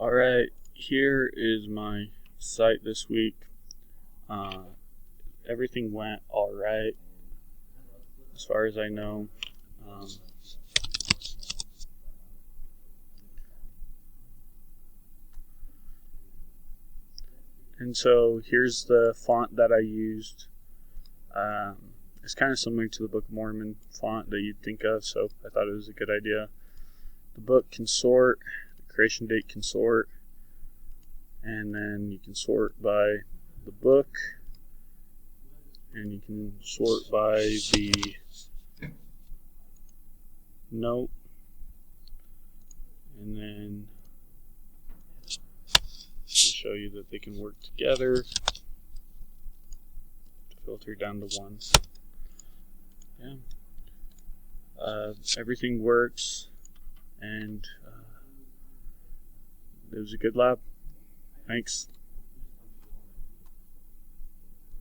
Alright, here is my site this week. Uh, Everything went alright as far as I know. Um, and so here's the font that I used. It's kind of similar to the Book of Mormon font that you'd think of, so I thought it was a good idea. The book can sort, the creation date can sort, and then you can sort by the book, and you can sort by the note, and then to show you that they can work together to filter down to one. Yeah. Everything works, and it was a good lab. Thanks.